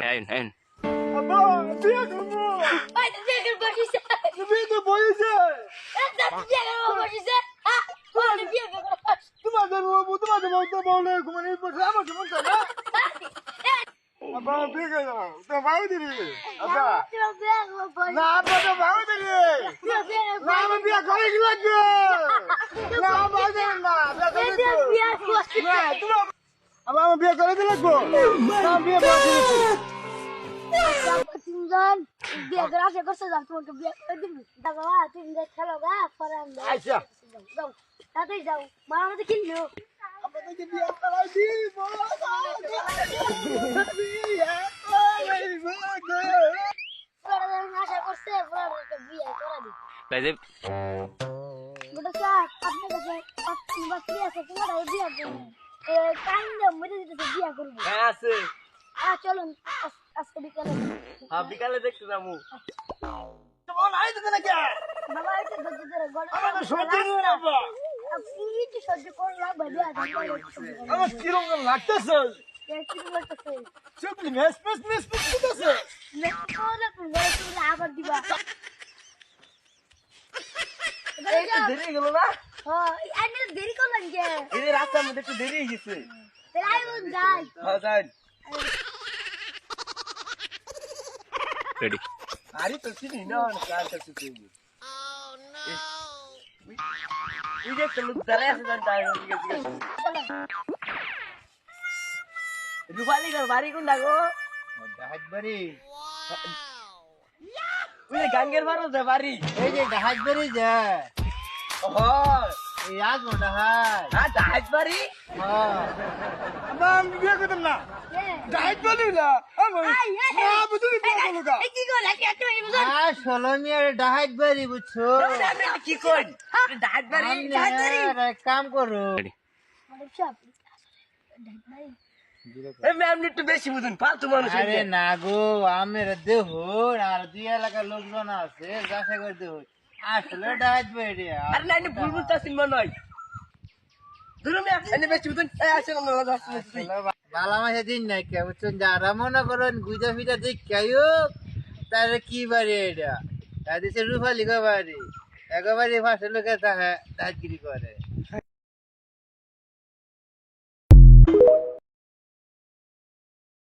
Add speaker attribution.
Speaker 1: আইন আইন
Speaker 2: আব্বা বিয়ে করবো
Speaker 3: ওই তো বিয়ে করে বসিছে
Speaker 2: বিয়ে তো বলেছে
Speaker 3: এটা তো বিয়ে করে বসিছে হ্যাঁ ওই বিয়ে করে বসিছে
Speaker 2: তোমাদের বলতে বলে ঘুমানি পড়ছে আমার কেমন চাই না আব্বা বিয়ে করবো তো ভালো দিবি আব্বা না আব্বা তো ভালো দিবি না আমি বিয়ে করে কি লাগবে না ভালো দিবি না আব্বা আমি বিয়ে করে দিলে গো না বিয়ে করে
Speaker 3: তিনজন বিয়ে করে আসে করছে যাও তোমাকে বিয়ে করে দিবি দেখো তুমি খেলো গা পরে আমি
Speaker 2: আচ্ছা
Speaker 3: যাও তাড়াতাড়ি যাও মা আমাদের কিনলো
Speaker 2: আমাদেরকে বিয়ে করাই দিব
Speaker 3: আশা করছে পরে বিয়ে করে দিই
Speaker 1: রাজীব
Speaker 3: বড় স্যার আপনার কাছে বাকি আছে তোমার বিয়ে করবেন কাইন্ডা মরে দিতে বিয়ে করব
Speaker 4: হ্যাঁ আছে
Speaker 3: চলুন আজকে বিকালে
Speaker 4: হ্যাঁ বিকালে দেখতে যাবো
Speaker 2: তোমার নাই দিতে নাকি
Speaker 3: বাবা এটা ধৈর্য ধরে গড়ে
Speaker 2: আমার সত্যি না আব্বা
Speaker 3: আপনি কি সহ্য করুন না ভাই বিয়ে
Speaker 2: আমার কিরকম লাগতেছে
Speaker 3: কি বলতেছে
Speaker 2: সত্যি মেস করতেছে
Speaker 3: আবার দিবা
Speaker 4: দেরি গেল না
Speaker 3: দেরি করলেন যে
Speaker 4: এই যে রাস্তার মধ্যে একটু দেরি হয়ে গেছে
Speaker 3: যাই
Speaker 4: হ্যাঁ যাই
Speaker 1: রেডি
Speaker 4: আরে তো চিনি না কার কাছে তুই এই যে একটা লোক দাঁড়ায় আছে জান তাই ঠিক আছে রুবালি ঘর বাড়ি কোন ডাগো
Speaker 2: ডাহাজবাড়ি
Speaker 4: ওই যে গাঙ্গের বারো যে বাড়ি
Speaker 2: এই যে ডাহাজবাড়ি যে
Speaker 4: হয়
Speaker 2: এই আজ ডাহাজ
Speaker 4: হ্যাঁ ডাহাজ বাড়ি
Speaker 2: আব্বা আমি বিয়ে করতাম না ডাহাজবাড়ি না বুঝলি বিয়ে করবো গা
Speaker 3: কি করে
Speaker 2: ষোলমিয়ার ডাহাজবাড়ি বুঝছো
Speaker 4: আমি কি কই ডাহাজ বাড়ি
Speaker 2: এক কাম করো
Speaker 1: রেডি
Speaker 4: আপনি একটু বেশি বুঝুন ফালতু মানুষ
Speaker 2: আরে না গো আমের দেহ আর দুই এলাকার লোকজন আছে যাচাই করে দেহ আসলে ডাহাজবাড়ি
Speaker 4: আরে না ভুল বুঝতেছি মনে হয় ধরুন এনে বেশি বুঝুন আসেন
Speaker 2: বালা মাসে দিন নাই কে বুঝছেন যারা মনে করেন গুজা ফিজা দেখ কেউ তাহলে কি বাড়ি এটা তাদের রূপালি বাড়ি একেবারে ফাঁসে লোকে তাহা দাঁতগিরি করে